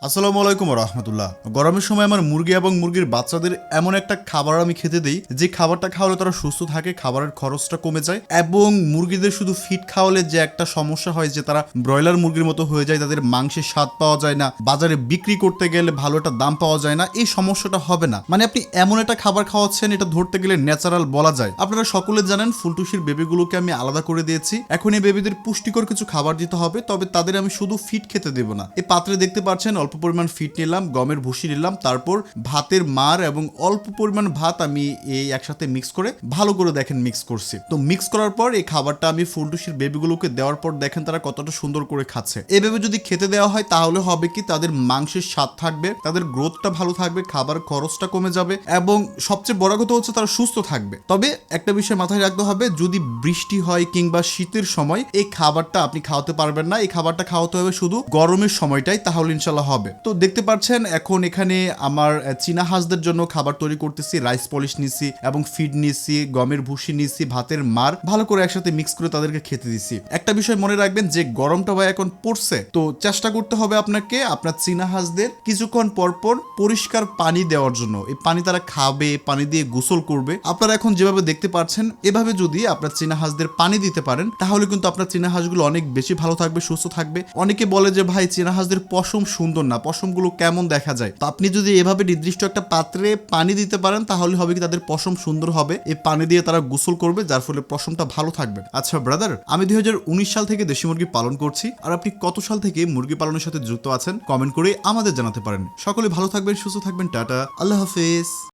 আসসালামু আলাইকুম রহমতুল্লাহ। গরমের সময় আমার মুরগি এবং মুরগির বাচ্চাদের এমন একটা খাবার আমি খেতে দিই যে খাবারটা খাওয়ালে তারা সুস্থ থাকে, খাবারের খরচটা কমে যায় এবং মুরগিদের শুধু ফিট খাওয়ালে যে একটা সমস্যা হয় যে তারা ব্রয়লার মুরগির মতো হয়ে যায়, তাদের মাংসের স্বাদ পাওয়া যায় না, বাজারে বিক্রি করতে গেলে ভালো একটা দাম পাওয়া যায় না, এই সমস্যাটা হবে না। মানে আপনি এমন একটা খাবার খাওয়াচ্ছেন, এটা ধরতে গেলে ন্যাচারাল বলা যায়। আপনারা সকলে জানেন ফুলটুসির বেবিগুলোকে আমি আলাদা করে দিয়েছি। এখন এই বেবিদের পুষ্টিকর কিছু খাবার দিতে হবে, তবে তাদের আমি শুধু ফিট খেতে দেবো না। এই পাত্রে দেখতে পাচ্ছেন অল্প পরিমাণ ফিট নিলাম, গমের ভুসি নিলাম, তারপর ভাতের মার এবং অল্প পরিমাণ ভাত আমি এই একসাথে মিক্স করে ভালো করে দেখেন মিক্স করছি। তো মিক্স করার পর এই খাবারটা আমি ফুলটুসির বেবিগুলোকে দেওয়ার পর দেখেন তারা কতটা সুন্দর করে খাচ্ছে। এভাবে যদি খেতে দেওয়া হয় তাহলে হবে কি, তাদের মাংসের স্বাদ থাকবে, তাদের গ্রোথটা ভালো থাকবে, খাবার খরচটা কমে যাবে এবং সবচেয়ে বড় কথা হচ্ছে তারা সুস্থ থাকবে। তবে একটা বিষয় মাথায় রাখতে হবে, যদি বৃষ্টি হয় কিংবা শীতের সময় এই খাবারটা আপনি খাওয়াতে পারবেন না। এই খাবারটা খাওয়াতে হবে শুধু গরমের সময়টাই, তাহলে ইনশাল্লাহ হবে। তো দেখতে পাচ্ছেন এখন এখানে আমার চীনা হাঁসদের জন্য খাবার তৈরি করতেছি। রাইস পলিশ নিছি এবং ফিড নিছি, গমের ভুসি নিছি, ভাতের মার ভালো করে একসাথে মিক্স করে তাদেরকে খেতে দিছি। একটা বিষয় মনে রাখবেন, যে গরমটা ভাই এখন পড়ছে, তো চেষ্টা করতে হবে আপনাকে আপনার চীনা হাঁসদের কিছুক্ষণ পর পর পরিষ্কার পানি দেওয়ার জন্য। এই পানি তারা খাবে, পানি দিয়ে গোসল করবে। আপনারা এখন যেভাবে দেখতে পাচ্ছেন, এভাবে যদি আপনার চীনা হাঁসদের পানি দিতে পারেন তাহলে কিন্তু আপনার চীনা হাঁসগুলো অনেক বেশি ভালো থাকবে, সুস্থ থাকবে। অনেকে বলে যে ভাই চীনা হাঁসদের পশম সুন্দর না, পশমগুলো কেমন দেখা যায়। তো আপনি যদি এভাবে নির্দিষ্ট একটা পাত্রে পানি দিতে পারেন তাহলে হবে কি, তাদের পশম সুন্দর হবে। এই পানি দিয়ে তারা গোসল করবে, যার ফলে পশমটা ভালো থাকবে। আচ্ছা ব্রাদার, আমি 2019 সাল থেকে দেশি মুরগি পালন করছি। আর আপনি কত সাল থেকে মুরগি পালনের সাথে যুক্ত আছেন কমেন্ট করে আমাদের জানাতে পারেন। সকলে ভালো থাকবেন, সুস্থ থাকবেন। টাটা, আল্লাহ হাফেজ।